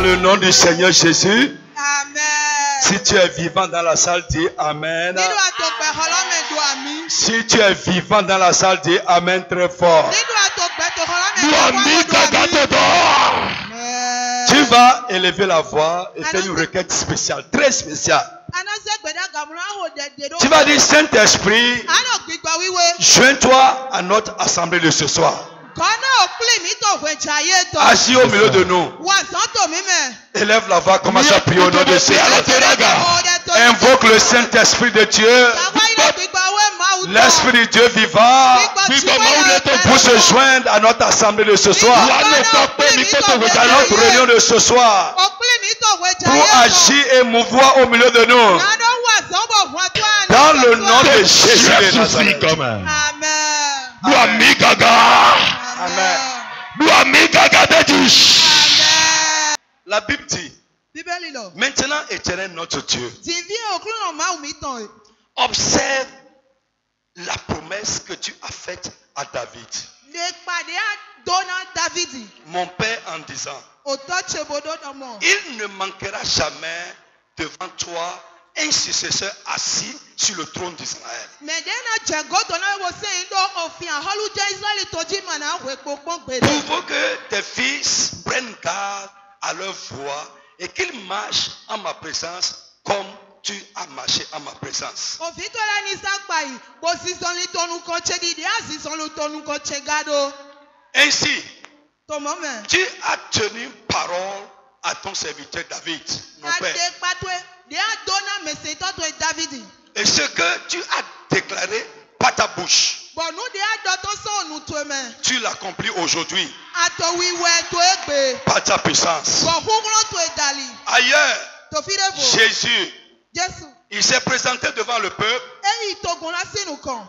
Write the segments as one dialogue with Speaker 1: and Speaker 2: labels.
Speaker 1: le nom du Seigneur Jésus.
Speaker 2: Amen.
Speaker 1: Si tu es vivant dans la salle, dis Amen. Si tu es vivant dans la salle, dis Amen très fort. Tu vas élever la voix et faire une requête spéciale, très spéciale. Tu vas dire, Saint-Esprit, joins-toi à notre assemblée de ce soir. Assis au milieu de nous. Élève la voix, commence à prier au nom de Jésus. Invoque le Saint-Esprit de Dieu. L'Esprit de Dieu vivant pour se joindre à notre assemblée de ce soir. À notre réunion de ce soir. Pour agir et mouvoir au milieu de nous. Dans le nom de Jésus de Nazareth.
Speaker 2: Amen.
Speaker 1: Amen. La Bible dit, maintenant Éternel notre Dieu, observe la promesse que tu as faite à David, mon père, en disant, il ne manquera jamais devant toi un successeur assis sur le trône d'Israël. Pour que tes fils prennent garde à leur voix et qu'ils marchent en ma présence comme tu as marché en ma présence. Ainsi, tu as tenu parole à ton serviteur David, mon père. Et ce que tu as déclaré par ta bouche, tu l'accomplis aujourd'hui par ta puissance. Ailleurs, Jésus, il s'est présenté devant le peuple.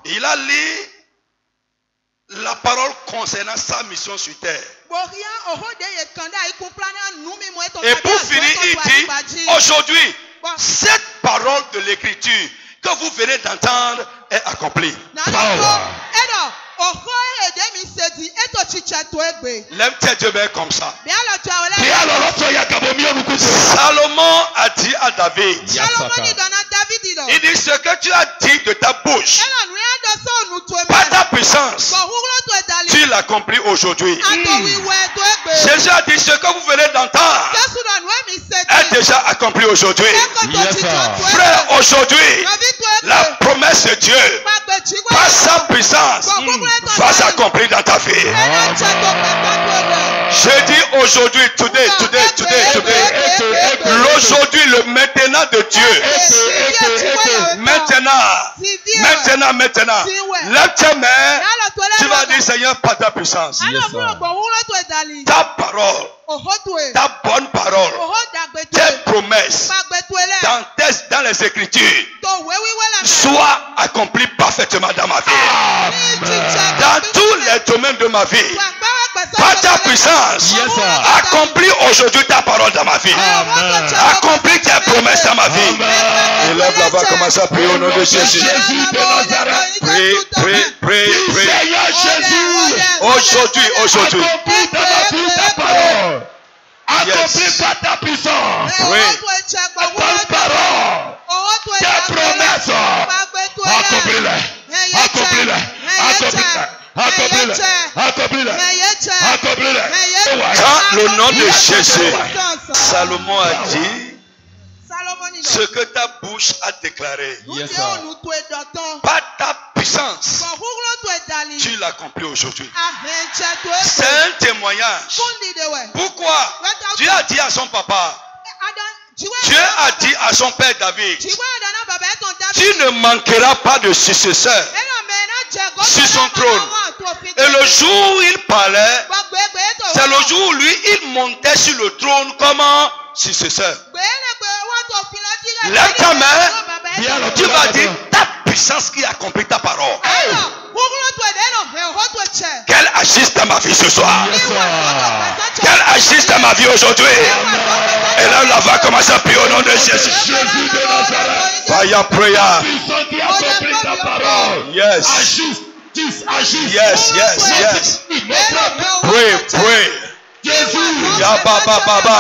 Speaker 1: Il a lu la parole concernant sa mission sur terre. Et pour finir, il dit, aujourd'hui, cette parole de l'écriture que vous venez d'entendre est accomplie. Lève tes deux mains comme ça. Salomon a dit à David, il dit, ce que tu as dit de ta bouche, par ta puissance, tu l'accomplis aujourd'hui. Jésus a dit, ce que vous venez d'entendre est déjà accompli aujourd'hui. Frère, aujourd'hui, la promesse de Dieu, par sa puissance, va s'accomplir dans ta vie. Je dis aujourd'hui, today. L'aujourd'hui, le maintenant de Dieu. Maintenant. Lève tes mains. Tu vas dire, Seigneur, par ta puissance, ta parole, ta bonne parole, tes promesses dans les Écritures soient accomplies parfaitement dans ma vie. Dans tous les domaines de ma vie. Par ta puissance, accomplis aujourd'hui ta parole dans ma vie. Accomplis tes promesses dans ma vie. Et là, va commencer à prier au nom de Jésus. Prie.
Speaker 3: Seigneur Jésus,
Speaker 1: aujourd'hui.
Speaker 3: Accomplis ta parole. Accomplis par ta puissance. Ta parole. Tes promesses. Accomplis-le.
Speaker 1: Dans le nom de Jésus, Salomon a dit, ce que ta bouche a déclaré, par ta puissance, tu l'accomplis aujourd'hui. C'est un témoignage. Pourquoi Dieu a dit à son papa, Dieu a dit à son père David, tu ne manqueras pas de successeur sur son trône. Et le jour où il parlait, c'est le jour où lui, il montait sur le trône comme un successeur. Lève ta main, tu vas dire ta puissance qui accomplit ta parole. Qu'elle agisse dans ma vie ce soir. Qu'elle agisse dans ma vie aujourd'hui. Et là, on va commencer à prier au nom de Jésus. Fire prayer. Yes. Pray. Yababa.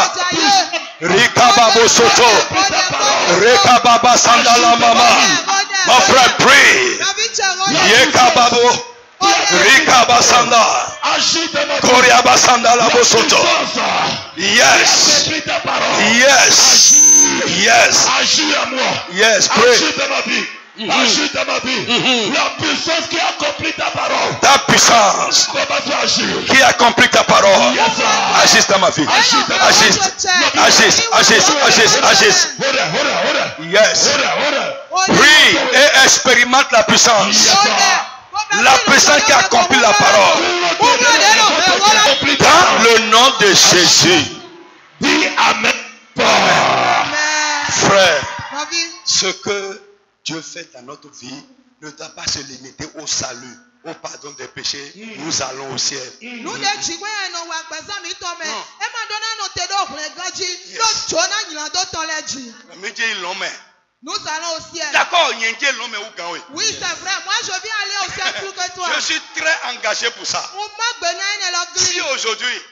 Speaker 1: Rika Babo Soto. Rika Baba Sandala Mama. Mon frère, prie. Yeka Babo. Rika Basanda. Korea Basanda Labo Soto. Yes. Yes. Yes. Yes. Pray.
Speaker 3: Agis dans ma vie. La puissance qui accomplit ta parole.
Speaker 1: Ta puissance qui accomplit ta parole. Agis dans ma vie. Agis. Agis. Agis. Agis. Agis. Yes. Prie et expérimente la puissance. La puissance qui accomplit la parole. Dans le nom de Jésus.
Speaker 3: Dis Amen.
Speaker 1: Frère, ce que Dieu fait dans notre vie ne doit pas se limiter au salut, au pardon des péchés. Nous allons au ciel. Non.
Speaker 2: Nous allons au ciel.
Speaker 1: D'accord, il y a un l'homme où quand oui.
Speaker 2: Oui, c'est vrai. Moi, je viens aller au ciel plus que toi.
Speaker 1: Je suis très engagé pour ça. Si aujourd'hui,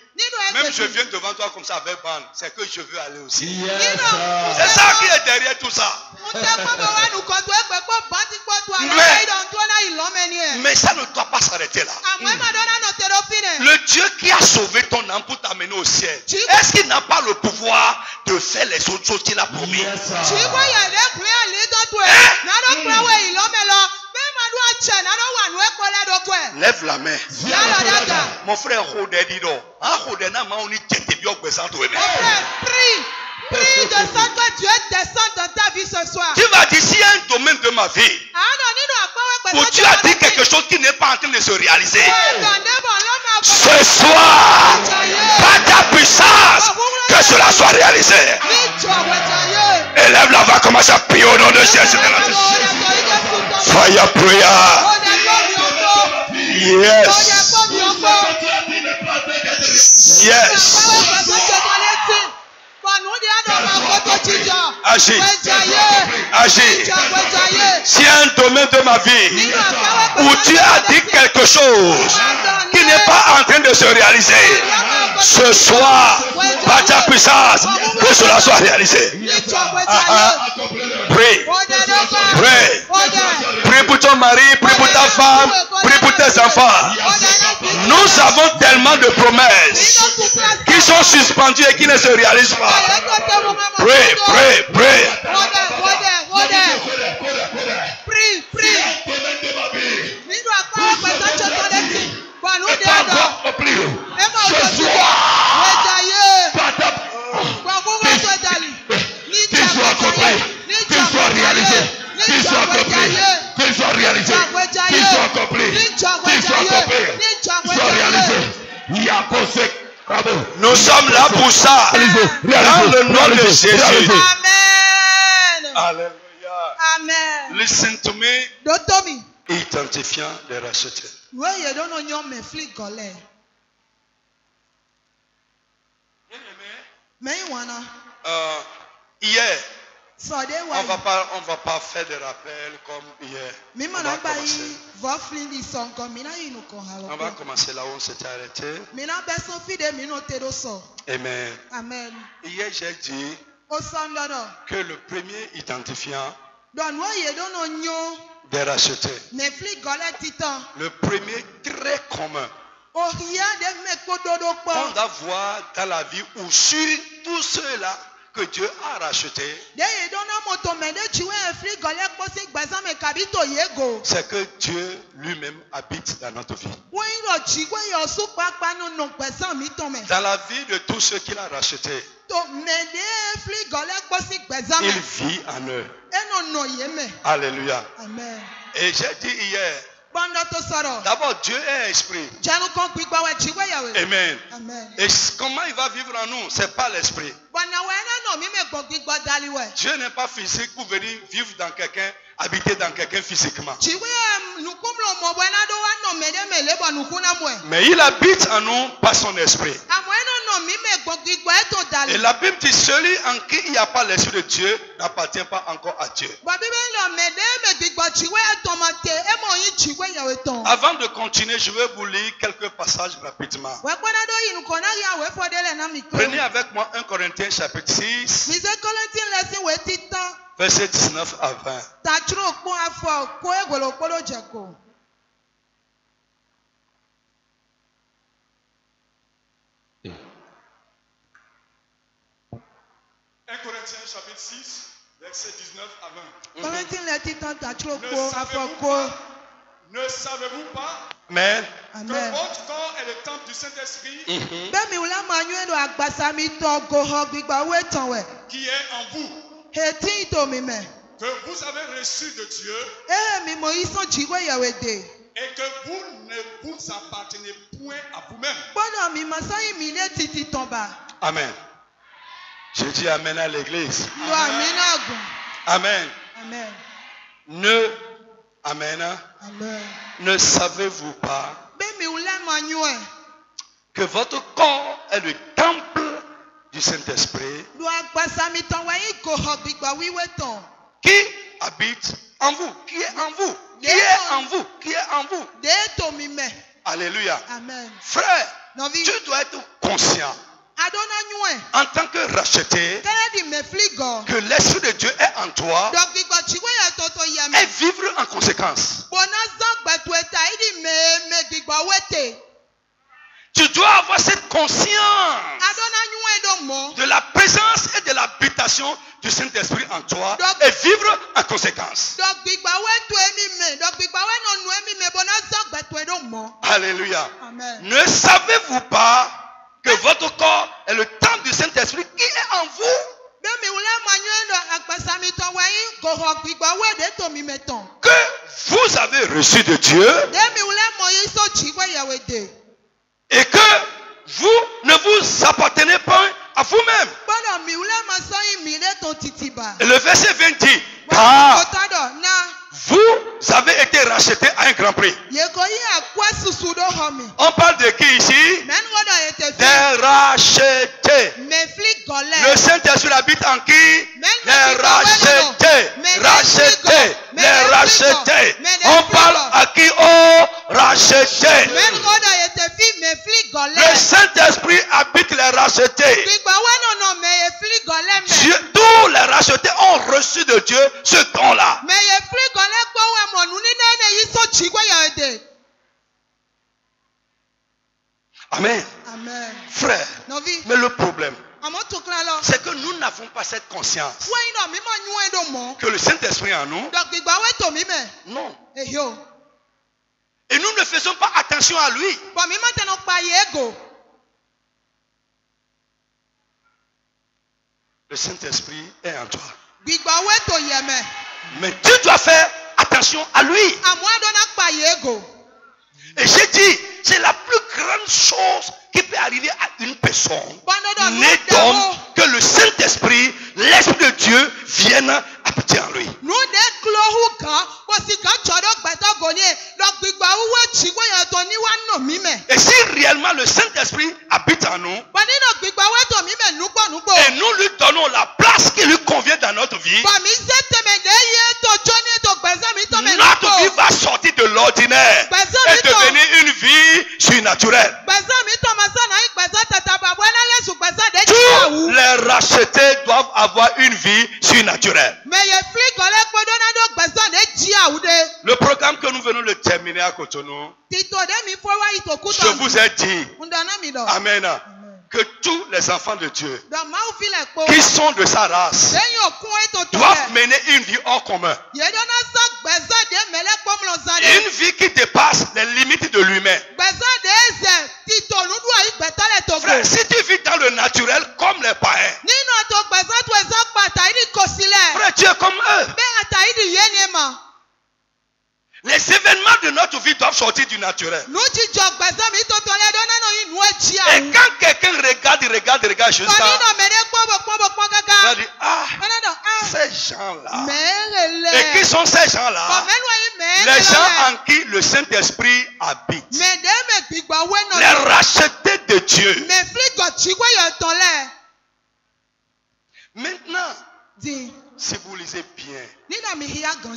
Speaker 1: même je viens devant toi comme ça avec bande, c'est que je veux aller au ciel. C'est ça qui est derrière tout ça. Mais ça ne doit pas s'arrêter là. Le Dieu qui a sauvé ton âme pour t'amener au ciel, est-ce qu'il n'a pas le pouvoir de faire les autres choses qu'il a promis? Lève la main. Mon frère,
Speaker 2: prie de ça que Dieu descende dans ta vie ce soir.
Speaker 1: Tu m'as dit, s'il y a un domaine de ma vie où tu as dit quelque chose qui n'est pas en train de se réaliser, ce soir, par ta puissance, que cela soit réalisé. Élève la voix, commence à prier au nom de Jésus. Fire prayer. Yes. Yes. Agis. Agis. Si un domaine de ma vie où tu as dit quelque chose qui n'est pas en train de se réaliser, ce soir, par ta puissance, que cela soit réalisé. Prie. Prie. Prie pour ton mari, prie pour ta femme, prie pour tes enfants. Nous avons tellement de promesses qui sont suspendues et qui ne se réalisent pas. Prie, prie, prie.
Speaker 2: Prie, prie.
Speaker 1: Nous sommes là pour ça. Dans le nom de Jésus.
Speaker 2: Amen.
Speaker 1: Alléluia.
Speaker 2: Amen.
Speaker 1: Listen to me.
Speaker 2: Dotomi.
Speaker 1: Identifiant les rachetés. Hier, on va pas faire de rappel comme hier. On va commencer là où on s'était arrêté. Amen.
Speaker 2: Amen.
Speaker 1: Hier, j'ai dit que le premier identifiant des rachetés, le premier très commun, on doit voir dans la vie où sur tous ceux-là que Dieu a rachetés, c'est que Dieu lui-même habite dans notre vie. Dans la vie de tous ceux qu'il a rachetés, il vit en eux. Alléluia.
Speaker 2: Amen.
Speaker 1: Et j'ai dit hier, d'abord Dieu est esprit. Amen.
Speaker 2: Amen.
Speaker 1: Et comment il va vivre en nous? C'est pas l'esprit. Dieu n'est pas physique pour venir vivre dans quelqu'un, habiter dans quelqu'un physiquement. Mais il habite en nous par son esprit. Et la Bible dit celui en qui il n'y a pas l'esprit de Dieu n'appartient pas encore à Dieu. Avant de continuer, je vais vous lire quelques passages rapidement. Prenez avec moi 1 Corinthiens chapitre 6, verset 19 à 20.
Speaker 3: 1 Corinthiens chapitre 6, verset 19 à 20. Ne savez-vous pas
Speaker 1: Amen.
Speaker 3: que votre corps est le temple du Saint-Esprit qui est en vous, que vous avez reçu de Dieu et que vous ne vous appartenez point à vous-même.
Speaker 1: Amen. Je dis Amen à l'église. Amen.
Speaker 2: Amen.
Speaker 1: Ne savez-vous pas que votre corps est le temple du Saint-Esprit qui habite en vous? Qui est en vous? Qui est en vous? Qui est en vous? Alléluia.
Speaker 2: Amen.
Speaker 1: Frère, tu dois être conscient en tant que racheté que l'Esprit de Dieu est en toi et vivre en conséquence. Tu dois avoir cette conscience de la présence et de l'habitation du Saint-Esprit en toi et vivre en conséquence. Alléluia.
Speaker 2: Amen.
Speaker 1: Ne savez-vous pas que votre corps est le temple du Saint-Esprit qui est en vous? Que vous avez reçu de Dieu et que vous ne vous appartenez pas à vous-même. Et le verset 20 dit, car vous avez été rachetés à un grand prix. On parle de qui ici? Des rachetés. Le Saint-Esprit habite en qui? Les rachetés. Rachetés. Les rachetés. On parle à qui? Aux rachetés. Le Saint-Esprit habite les rachetés. Tous les rachetés ont reçu de Dieu ce don-là. Amen.
Speaker 2: Amen.
Speaker 1: Frère, mais le problème, c'est que nous n'avons pas cette conscience que le Saint-Esprit est en nous. Non. Et nous ne faisons pas attention à lui. Le Saint-Esprit est en toi. Mais tu dois faire attention à lui. Et j'ai dit, c'est la plus grande chose qui peut arriver à une personne née d'homme, que le Saint-Esprit, l'Esprit de Dieu, vienne habiter en lui. Et si réellement le Saint-Esprit habite en nous, et nous lui donnons la place qui lui convient dans notre vie, notre vie va sortir de l'ordinaire et devenir une vie surnaturelle. Tous les rachetés doivent avoir une vie surnaturelle. Le programme que nous venons de terminer à Cotonou, je vous ai dit, Amen, que tous les enfants de Dieu qui sont de sa race doivent mener une vie hors commun. Une vie qui dépasse les limites de l'humain. Frère, si tu vis dans le naturel comme les païens, frère, tu es comme eux. Les événements de notre vie doivent sortir du naturel. Et quand quelqu'un regarde juste ça, il dit, ces gens-là. Et qui sont ces gens-là? Les gens en qui le Saint-Esprit habite. Les rachetés de Dieu. Maintenant, si vous lisez bien,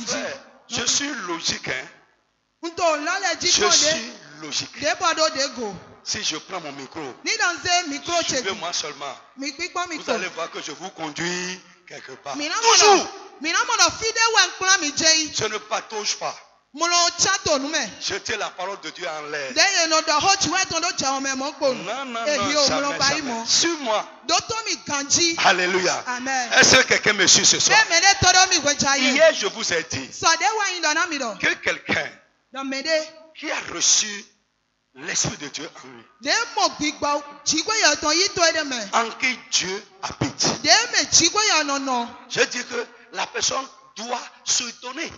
Speaker 1: frère, je suis logique, hein? Je suis logique. Si je prends mon micro, suivez-moi seulement. Vous allez voir que je vous conduis quelque part. Toujours. Je ne patauge pas. Jetez la parole de Dieu en l'air. Non, jamais. Suis-moi. Alléluia. Est-ce que quelqu'un me suit ce soir? Hier, je vous ai dit que quelqu'un qui a reçu l'Esprit de Dieu en lui, en qui Dieu habite, je dis que la personne doit se donner.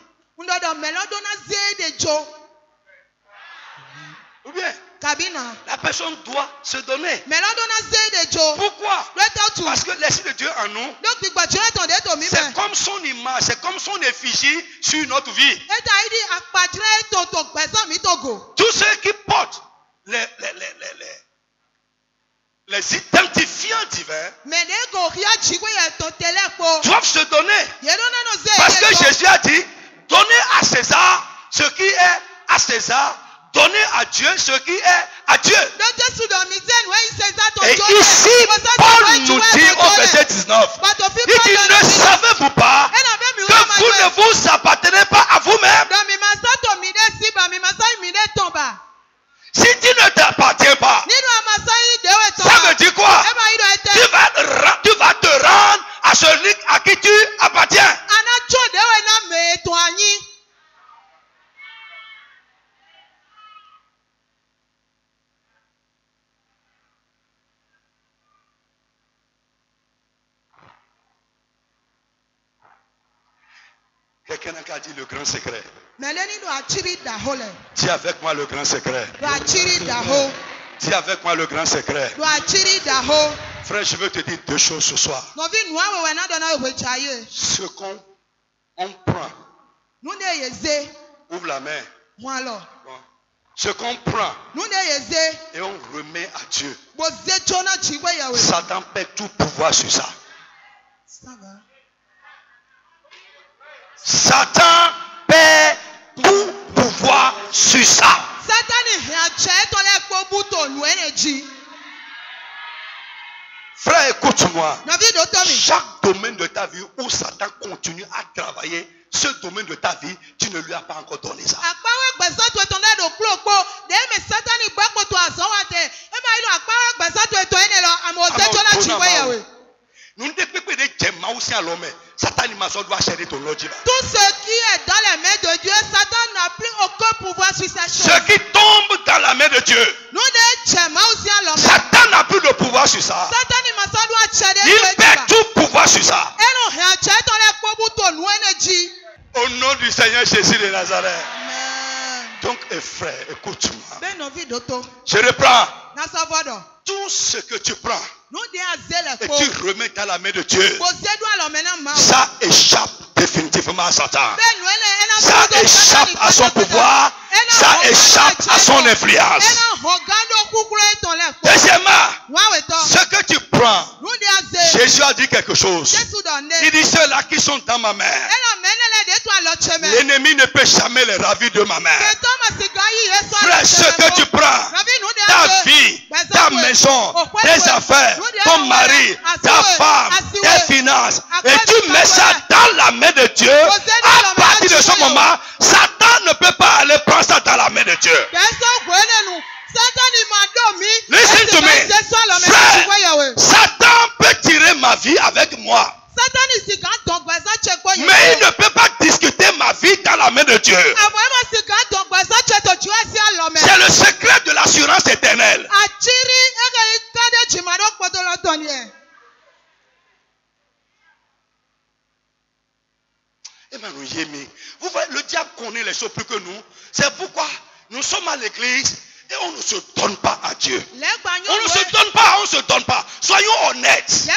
Speaker 1: Ou bien, la personne doit se donner. Pourquoi? Parce que l'Esprit de Dieu en nous, c'est comme son image, c'est comme son effigie sur notre vie. Tous ceux qui portent les identifiants divins doivent se donner. Parce que Jésus a dit, donnez à César ce qui est à César, donnez à Dieu ce qui est à Dieu. Et ici, Paul nous dit au verset 19, il dit, ne savez-vous pas que vous ne vous appartenez pas à vous-même? Si tu ne t'appartiens pas, ça veut dire quoi? Tu vas te rendre à celui à qui tu appartiens. Quelqu'un a dit le grand secret. Dis avec moi le grand secret. Dis avec moi le grand secret. Frère, je veux te dire deux choses ce soir. Ce qu'on prend. Ouvre la main. Bon. Ce qu'on prend et on remet à Dieu. Satan perd tout pouvoir sur ça. Satan perd tout pouvoir sur ça. Frère, écoute-moi. Chaque domaine de ta vie où Satan continue à travailler, ce domaine de ta vie, tu ne lui as pas encore donné ça.
Speaker 2: Tout ce qui est dans les mains de Dieu, Satan n'a plus aucun pouvoir sur sa chose.
Speaker 1: Ce qui tombe dans la main de Dieu, Satan n'a plus de pouvoir sur ça. Il perd tout pouvoir sur ça. Au nom du Seigneur Jésus de Nazareth. Donc, frère, écoute-moi. Je reprends. Tout ce que tu prends et tu remets dans la main de Dieu, ça échappe définitivement à Satan. Ça échappe à son pouvoir. Ça échappe à son influence. Deuxièmement, ce que tu prends, Jésus a dit quelque chose. Il dit, ceux-là qui sont dans ma main, l'ennemi ne peut jamais les ravir de ma main. Frère, ce que tu prends, ta vie, ta maison, tes affaires, ton mari, ta femme, tes finances, et tu mets ça dans la main de Dieu, à partir de ce moment, Satan ne peut pas aller prendre ça dans la main de Dieu. Listen to me. Frère, Satan peut tirer ma vie avec moi. Mais il ne peut pas discuter ma vie dans la main de Dieu. C'est le secret de l'assurance éternelle. Vous voyez, le diable connaît les choses plus que nous. C'est pourquoi nous sommes à l'église et on ne se donne pas à Dieu. On ne se donne pas, on ne se donne pas. Soyons honnêtes.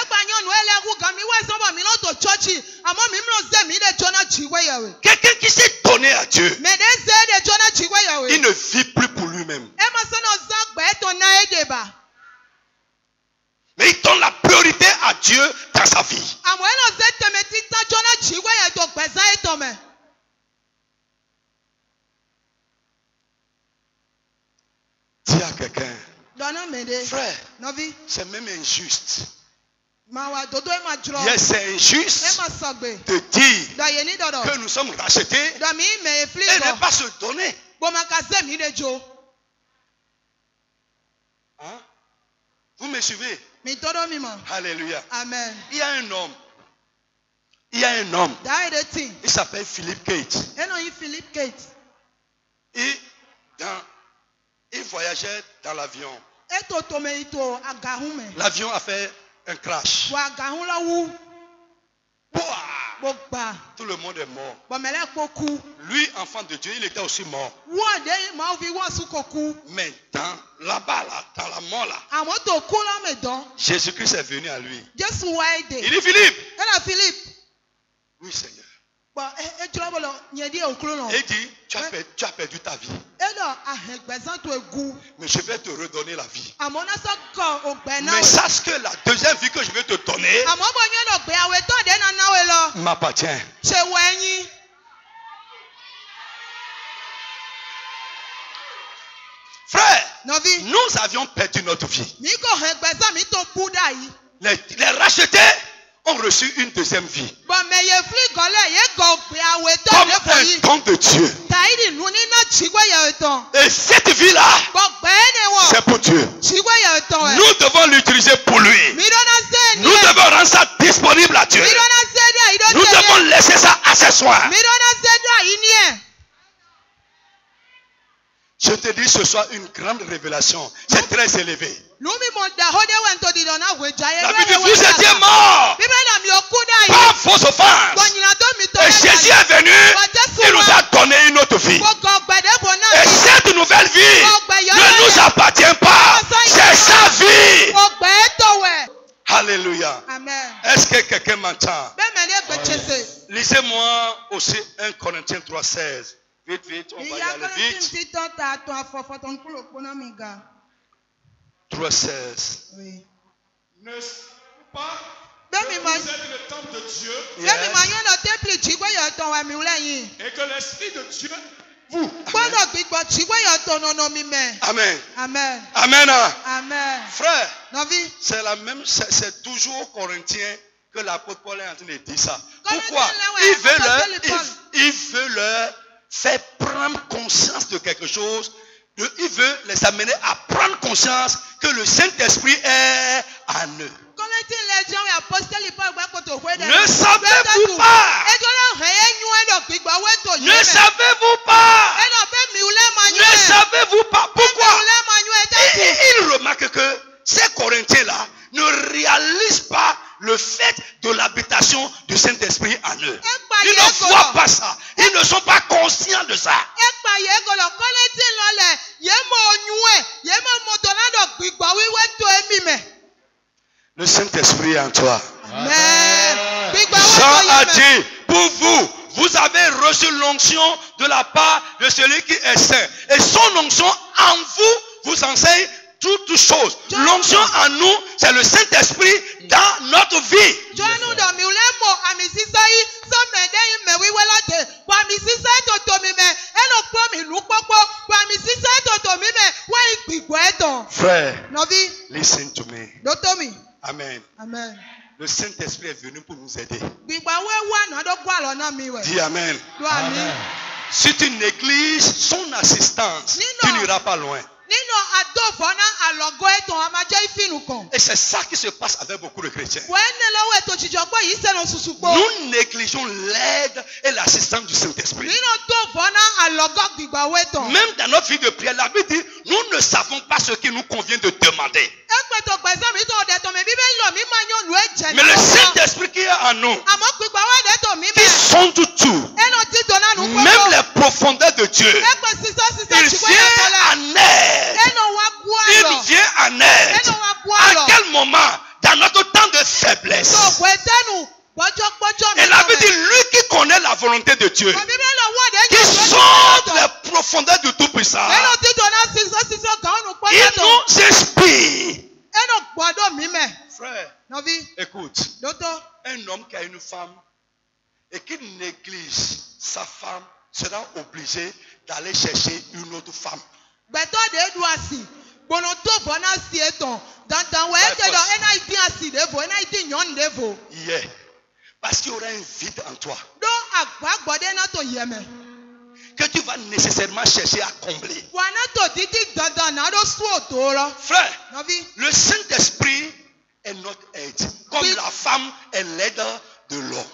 Speaker 1: Quelqu'un qui s'est donné à Dieu, il ne vit plus pour lui-même. Mais il donne la priorité à Dieu dans sa vie. Dis à quelqu'un, frère, c'est même injuste. Yes, c'est injuste de dire que nous sommes rachetés et ne pas se donner. Hein? Vous me suivez? Alléluia.
Speaker 2: Amen.
Speaker 1: Il y a un homme. Il s'appelle Philip Kate. Et il voyageait dans l'avion. L'avion a fait un crash. Tout le monde est mort. Lui, enfant de Dieu, il était aussi mort. Maintenant, là-bas, dans la mort là, Jésus-Christ est venu à lui. Il dit, Philippe. Oui, Seigneur. Et il dit, tu as perdu ta vie. Mais je vais te redonner la vie. Mais sache que la deuxième vie que je vais te donner m'appartient. Frère, nous avions perdu notre vie. Les rachetés ont reçu une deuxième vie. Comme un don de Dieu. Et cette vie-là, c'est pour Dieu. Nous devons l'utiliser pour lui. Nous devons rendre ça disponible à Dieu. Nous devons laisser ça à ses soins. Je te dis ce soir une grande révélation. C'est très élevé. La Bible dit, vous étiez morts par vos offenses. Et Jésus est venu, il nous a donné une autre vie. Et cette nouvelle vie ne nous appartient pas. C'est sa vie. Alléluia. Est-ce que quelqu'un m'entend? Lisez-moi aussi 1 Corinthiens 3,16. Vite, on va y aller vite. 3,16.
Speaker 3: Oui. Ne pas que vous êtes le temple de Dieu.
Speaker 1: Yes.
Speaker 3: Et que l'Esprit de Dieu vous.
Speaker 1: Amen.
Speaker 2: Amen.
Speaker 1: Amen.
Speaker 2: Amen.
Speaker 1: Frère, c'est la même, c'est toujours aux Corinthiens que l'apôtre Paul est en train de dire ça. Pourquoi? Il veut leur faire prendre conscience de quelque chose. Il veut les amener à prendre conscience que le Saint-Esprit est en eux. Ne savez-vous pas? Ne savez-vous pas? Ne savez-vous pas? Pourquoi? Il remarque que ces Corinthiens-là ne réalisent pas le fait de l'habitation du Saint-Esprit en eux. Ils ne voient pas ça. Ils ne sont pas conscients de ça. Le Saint-Esprit est en toi. Jean a dit, pour vous, vous avez reçu l'onction de la part de celui qui est saint. Et son onction en vous, vous enseigne toutes choses. L'onction en nous, c'est le Saint-Esprit dans notre vie. Frère, listen to me. Amen.
Speaker 2: Amen.
Speaker 1: Le Saint-Esprit est venu pour nous aider. Dis Amen.
Speaker 2: Amen.
Speaker 1: Si tu négliges son assistance, tu n'iras pas loin. Et c'est ça qui se passe avec beaucoup de chrétiens. Nous négligeons l'aide et l'assistance du Saint-Esprit. Même dans notre vie de prière, la Bible dit, nous ne savons pas ce qu'il nous convient de demander. Mais le Saint-Esprit qui est en nous, qui sonde tout, même les profondeurs de Dieu, il vient en aide. Il vient en aide. À quel moment? Dans notre temps de faiblesse. Et la Bible dit, lui qui connaît la volonté de Dieu, qui sonde les profondeurs du Tout-Puissant, il nous inspire. Frère, écoute. Un homme qui a une femme et qui néglige sa femme sera obligé d'aller chercher une autre femme. Yeah. Parce qu'il y aura un vide en toi que tu vas nécessairement chercher à combler. Frère, le Saint-Esprit est notre aide. Comme la femme est l'aide de l'homme.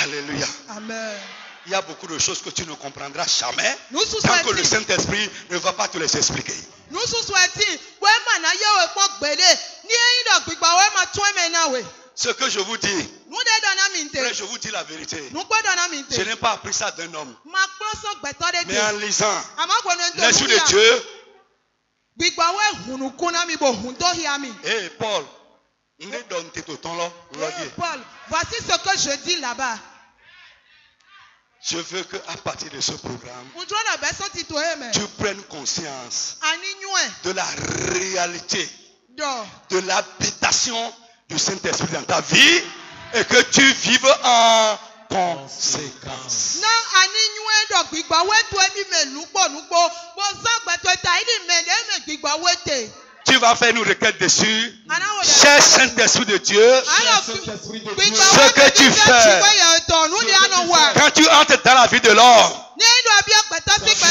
Speaker 1: Alléluia.
Speaker 2: Amen.
Speaker 1: Il y a beaucoup de choses que tu ne comprendras jamais tant que le Saint-Esprit ne va pas te les expliquer. Ce que je vous dis, frère, je vous dis la vérité. Je n'ai pas appris ça d'un homme. Mais en lisant l'Esprit de Dieu. Hey Paul,
Speaker 2: voici ce que je dis là-bas.
Speaker 1: Je veux qu'à partir de ce programme, tu prennes conscience de la réalité, de l'habitation du Saint-Esprit dans ta vie et que tu vives en conséquence. Tu vas faire une requête dessus. Cher Saint-Esprit de Dieu, ce que tu fais quand tu entres dans la vie de l'homme,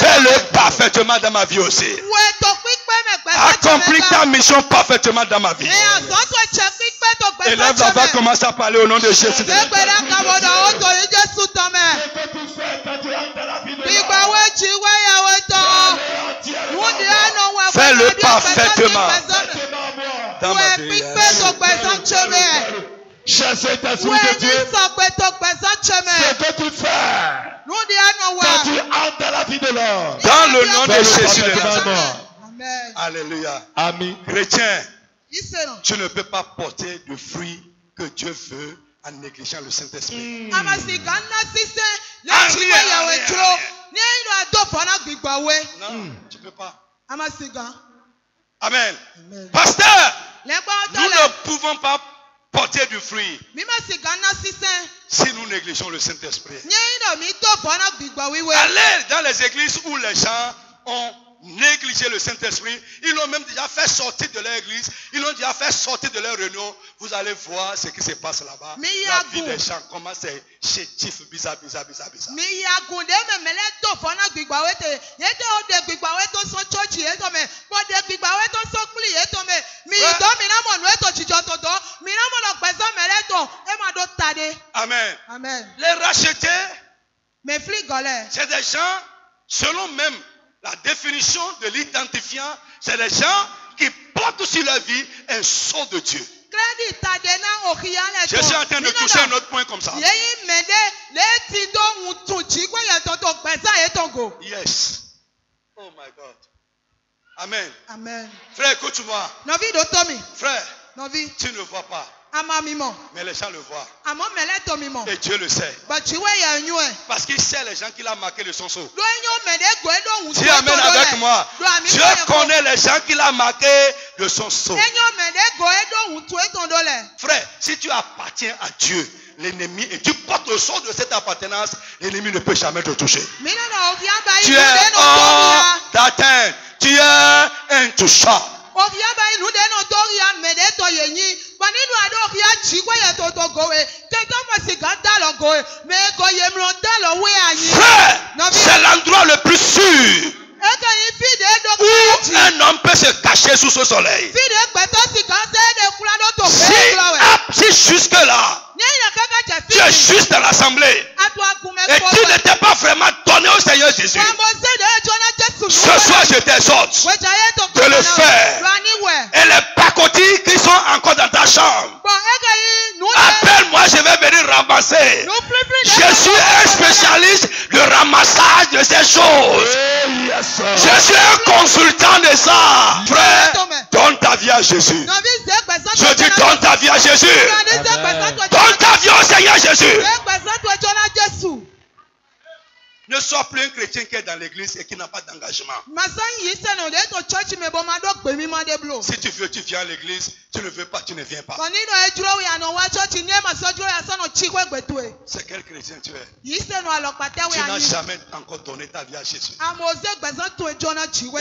Speaker 1: fais-le parfaitement dans ma vie aussi. Accomplis ta mission parfaitement dans ma vie. Élève la voix, commence à parler au nom de Jésus. Fais-le parfaitement dans ma vie.
Speaker 3: Cher Saint-Esprit de Dieu, ce que tu fais quand tu entres dans la vie de l'homme,
Speaker 1: dans le nom de Jésus.
Speaker 2: Amen.
Speaker 1: Alléluia.
Speaker 3: Amen.
Speaker 1: Chrétien, tu ne peux pas porter de fruits que Dieu veut en négligeant le Saint-Esprit. Non, tu ne peux pas. Amen. Pasteur, nous ne pouvons pas porter du fruit si nous négligeons le Saint-Esprit. Allez dans les églises où les gens ont négligé le Saint-Esprit, ils l'ont même déjà fait sortir de leur église, ils l'ont déjà fait sortir de leur réunion. Vous allez voir ce qui se passe là-bas. La vie des gens, comment c'est chétif, bizarre. Amen.
Speaker 2: Amen.
Speaker 1: Les racheter,
Speaker 2: c'est
Speaker 1: des gens, selon même la définition de l'identifiant, c'est les gens qui portent sur leur vie un sceau de Dieu. Je suis en train de toucher un autre point comme ça. Yes. Oh my God. Amen.
Speaker 2: Amen.
Speaker 1: Frère, écoute-moi. Frère, tu ne vois pas. Mais les gens le voient. Et Dieu le sait. Parce qu'il sait les gens qu'il a marqués de son sceau. Dis amen avec moi. Dieu connaît les gens qu'il a marqués de son sceau. Frère, si tu appartiens à Dieu, l'ennemi, et tu portes le sceau de cette appartenance, l'ennemi ne peut jamais te toucher. Tu es hors d'atteinte. Tu es intouchable. Frère, c'est l'endroit le plus sûr où un homme peut se cacher sous ce soleil. Si jusque-là, tu es juste dans l'assemblée et tu n'étais pas vraiment donné au Seigneur Jésus, ce soir je t'exhorte de le faire. Et les pacotis qui sont encore dans ta chambre, appelle-moi, je vais venir ramasser. Je suis un spécialiste de ramassage de ces choses. Je suis un consultant de ça. Frère, donne ta vie à Jésus. Je dis donne ta vie à Jésus. Donne ta vie au Seigneur Jésus. Ne sois plus un chrétien qui est dans l'église et qui n'a pas d'engagement. Si tu veux, tu viens à l'église. Tu ne veux pas, tu ne viens pas. C'est quel chrétien tu es? Tu n'as jamais encore donné ta vie à Jésus. Et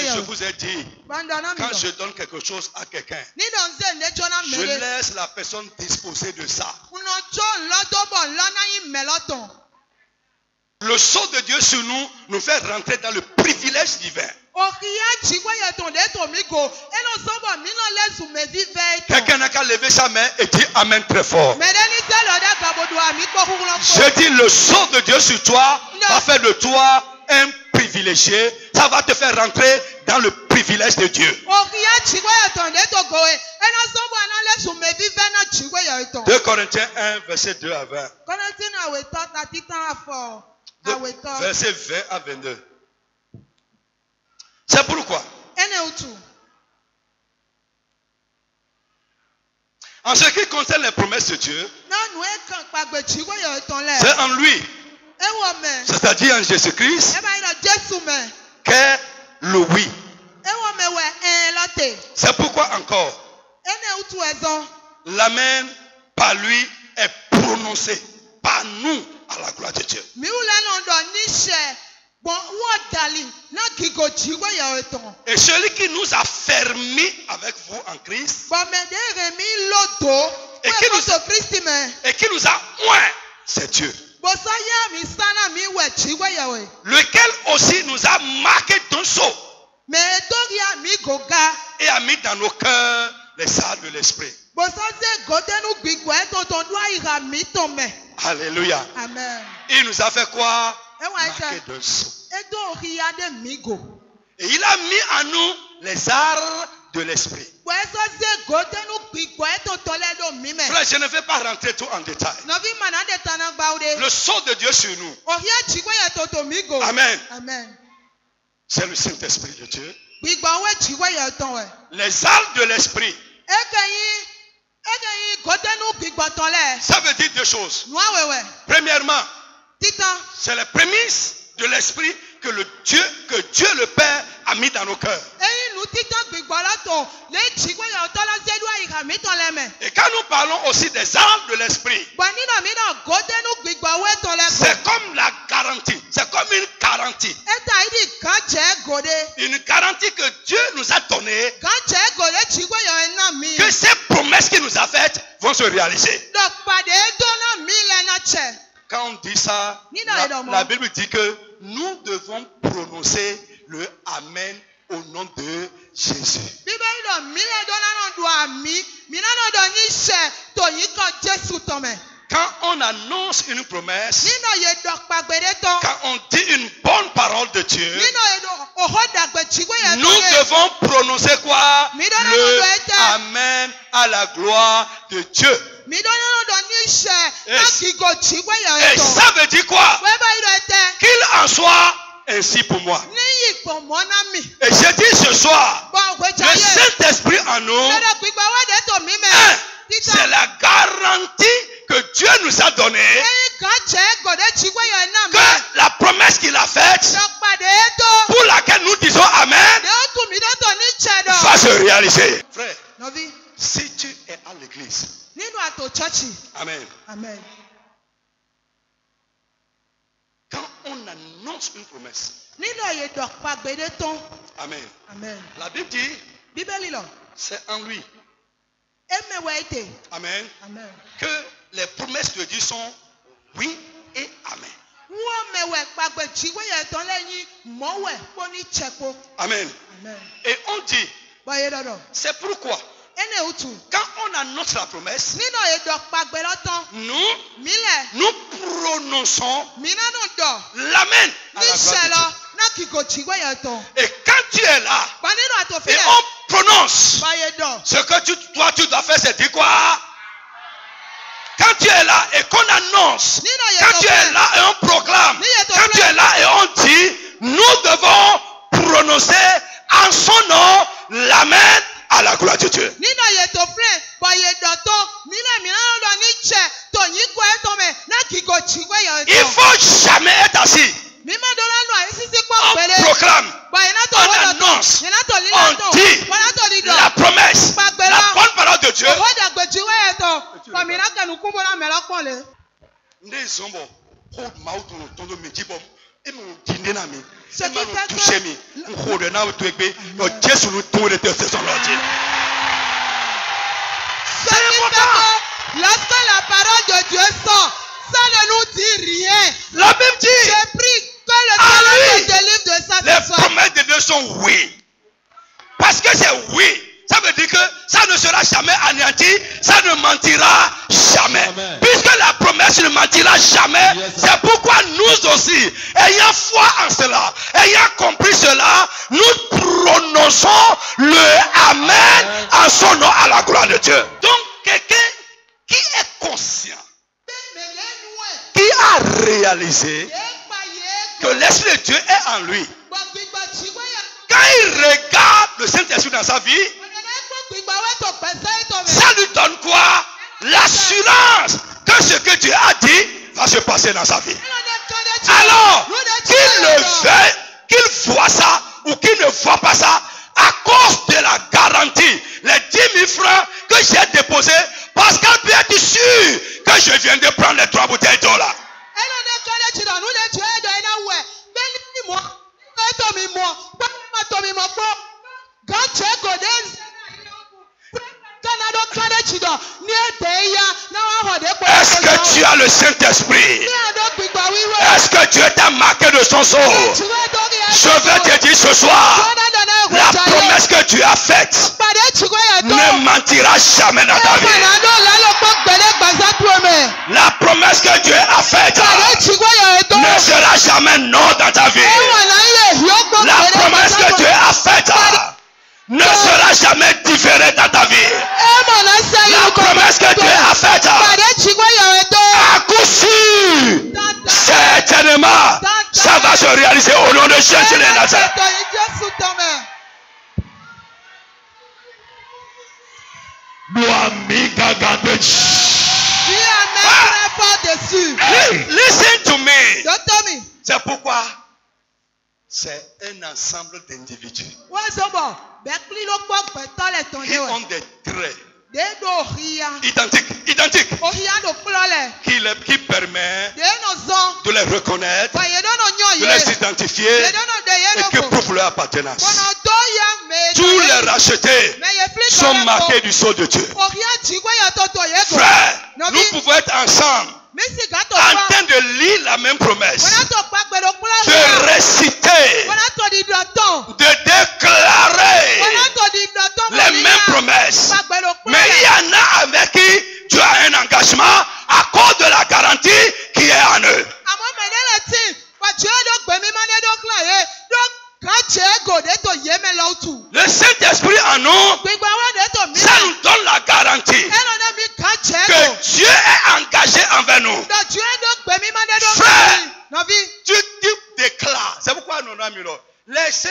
Speaker 1: je vous ai dit, quand je donne quelque chose à quelqu'un, je laisse la personne disposer de ça. Le sceau de Dieu sur nous nous fait rentrer dans le privilège divin. Quelqu'un n'a qu'à lever sa main et dire Amen très fort. Je dis le sceau de Dieu sur toi va faire de toi un privilégié. Ça va te faire rentrer dans le privilège de Dieu. 2 Corinthiens 1, verset 2 à 20. Verset 20 à 22. C'est pourquoi, en ce qui concerne les promesses de Dieu, c'est en lui, c'est-à-dire en Jésus-Christ, qu'est le oui. C'est pourquoi encore, l'amen par lui est prononcé par nous à la gloire de Dieu. Et celui qui nous a fermés avec vous en Christ et qui nous a oint, c'est Dieu. Lequel aussi nous a marqué d'un sceau et a mis dans nos cœurs les salles de l'esprit. Alléluia.
Speaker 2: Amen.
Speaker 1: Il nous a fait quoi? Marqué d'un sceau. Et il a mis en nous les arts de l'esprit. Frère, je ne vais pas rentrer tout en détail. Le sceau de Dieu sur nous. Amen.
Speaker 2: Amen.
Speaker 1: C'est le Saint-Esprit de Dieu. Les arts de l'esprit. Ça veut dire deux choses. Premièrement, c'est les prémices de l'esprit que Dieu le Père a mis dans nos cœurs. Et quand nous parlons aussi des armes de l'esprit, c'est comme la garantie. C'est comme une garantie. Une garantie que Dieu nous a donnée, que ces promesses qu'il nous a faites vont se réaliser. Quand on dit ça, la Bible dit que nous devons prononcer le Amen au nom de Jésus. Quand on annonce une promesse, quand on dit une bonne parole de Dieu, nous devons prononcer quoi? Le Amen à la gloire de Dieu. Et ça veut dire quoi? Qu'il en soit ainsi pour moi. Et je dis ce soir, le Saint-Esprit en nous, c'est la garantie que Dieu nous a donnée, que la promesse qu'il a faite, pour laquelle nous disons Amen, va se réaliser. Frère, si tu es à l'église, Amen.
Speaker 2: Amen.
Speaker 1: Quand on annonce une promesse, Amen.
Speaker 2: Amen.
Speaker 1: La Bible dit, c'est en lui, Amen,
Speaker 2: Amen,
Speaker 1: que les promesses de Dieu sont oui et Amen. Amen.
Speaker 2: Amen.
Speaker 1: Et on dit, c'est pourquoi, quand on annonce la promesse, nous prononçons l'Amen à la gloire de Dieu. Et quand tu es là, et on prononce, ce que toi tu dois faire, c'est dire quoi? Quand tu es là et qu'on annonce, quand tu es là et on proclame, quand tu es là et on dit, nous devons prononcer en son nom l'Amen à la gloire de Dieu. Il ne faut jamais être assis proclame, on annonce, on dit la promesse, la bonne parole de Dieu.
Speaker 2: Ce qui fait que lorsque la parole de Dieu sort, ça ne nous dit rien.
Speaker 1: La Bible dit,
Speaker 2: je prie que le Seigneur te délivre de ça.
Speaker 1: Les promesses de Dieu sont oui. Parce que c'est oui. Ça veut dire que ça ne sera jamais anéanti, ça ne mentira jamais. Amen. Puisque la promesse ne mentira jamais, c'est pourquoi nous aussi, ayant foi en cela, ayant compris cela, nous prononçons le Amen en son nom à la gloire de Dieu. Donc, quelqu'un qui est conscient, qui a réalisé que l'Esprit de Dieu est en lui, quand il regarde le Saint-Esprit dans sa vie, ça lui donne quoi? L'assurance que ce que Dieu a dit va se passer dans sa vie. Alors, qu'il le veuille, qu'il voit ça ou qu'il ne voit pas ça, à cause de la garantie, les 10 000 francs que j'ai déposés, Pascal peut être sûr que je viens de prendre les 3 bouteilles d'eau là. Est-ce que tu as le Saint-Esprit? Est-ce que Dieu t'a marqué de son sceau? Je vais te dire ce soir, la promesse que tu as faite ne mentira jamais dans ta vie. La promesse que Dieu a faite ne sera jamais non dans ta vie. La promesse que Dieu a faite ne sera jamais différée dans ta vie. La promesse que Dieu a faite, à coup sûr, certainement, ça va se réaliser au nom de Jésus de Nazareth. Listen to me. C'est pourquoi c'est un ensemble d'individus qui ont des traits identiques qui permettent de les reconnaître, de les identifier et qui prouvent leur appartenance. Tous les rachetés sont marqués du sceau de Dieu. Frère, nous pouvons être ensemble en train de lire la même promesse, de réciter, de déclarer les mêmes promesses. Mais il y en a avec qui tu as un engagement à cause de la garantie qui est en eux. Le Saint-Esprit en nous, ça nous donne la garantie que Dieu est engagé envers nous. Frère, tu déclares. C'est pourquoi nous avons laissé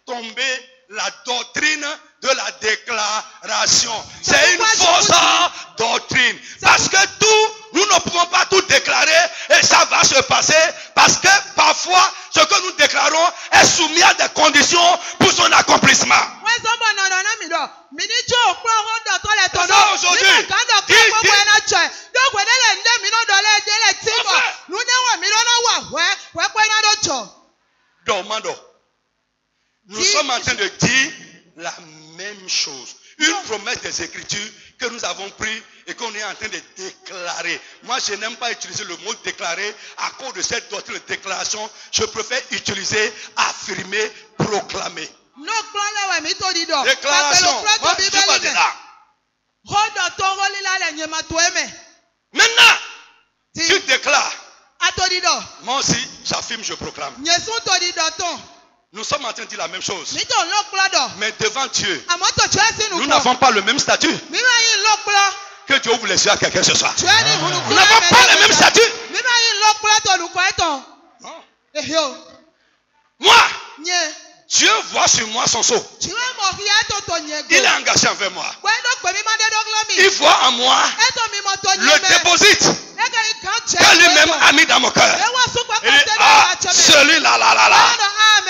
Speaker 1: tomber la doctrine de la déclaration. C'est une fausse doctrine. Parce que nous ne pouvons pas tout déclarer et ça va se passer parce que parfois ce que nous déclarons est soumis à des conditions pour son accomplissement. Nous sommes en train de dire la même chose. Une promesse des Écritures que nous avons pris et qu'on est en train de déclarer. Moi, je n'aime pas utiliser le mot déclarer à cause de cette doctrine de déclaration. Je préfère utiliser affirmer, proclamer. Déclaration. Moi, je suis pas de là. Maintenant, tu déclares. Moi aussi, j'affirme, je proclame. Nous sommes en train de dire la même chose. Mais devant Dieu, nous n'avons pas le même statut. Que Dieu ouvre les yeux à quelqu'un ce soir. Nous n'avons pas le même statut. Non. Moi, Dieu voit sur moi son sceau. Il est engagé envers moi. Il voit en moi le déposite que lui-même a mis dans mon cœur. Il dit, ah, celui-là,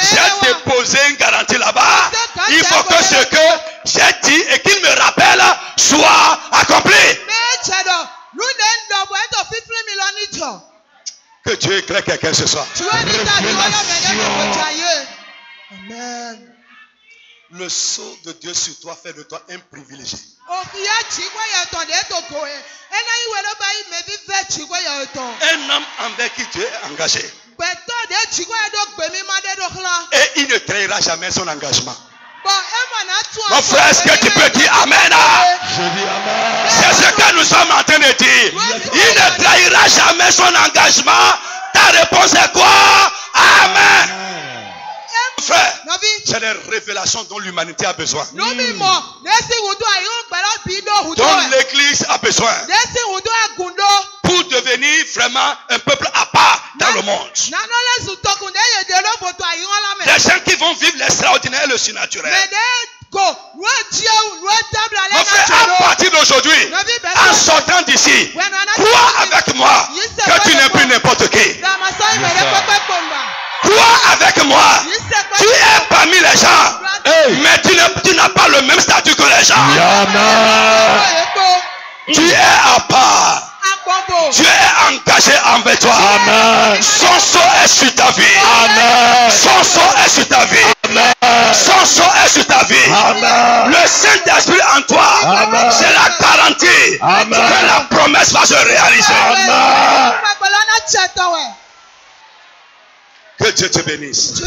Speaker 1: j'ai déposé une garantie là-bas. Il faut que ce que j'ai dit et qu'il me rappelle soit accompli. Que Dieu éclaire quelqu'un ce soir.
Speaker 2: Amen.
Speaker 1: Le sceau de Dieu sur toi fait de toi un privilégié. Un homme envers qui Dieu est engagé. Et il ne trahira jamais son engagement. Mon frère, est-ce que tu peux dire Amen?
Speaker 3: Je dis Amen.
Speaker 1: C'est ce que nous sommes en train de dire. Il ne trahira jamais son engagement. Ta réponse est quoi? Amen. Frère, c'est des révélations dont l'humanité a besoin. Dont l'église a besoin. Pour devenir vraiment un peuple à part dans le monde. Des gens qui vont vivre l'extraordinaire et le surnaturel. Mon frère, à partir d'aujourd'hui, en sortant d'ici, crois avec moi que tu n'es plus n'importe qui. Crois avec moi. Tu es parmi les gens. Mais tu n'as pas le même statut que les gens. Tu es à part. Dieu est engagé envers toi.
Speaker 3: Amen.
Speaker 1: Son sceau est sur ta vie.
Speaker 3: Amen.
Speaker 1: Son sceau est sur ta vie.
Speaker 3: Amen.
Speaker 1: Son sceau est sur ta vie.
Speaker 3: Amen.
Speaker 1: Le Saint-Esprit en toi,
Speaker 3: Amen.
Speaker 1: c'est la garantie
Speaker 3: Amen.
Speaker 1: que la promesse va se réaliser.
Speaker 3: Amen.
Speaker 1: Que Dieu te bénisse.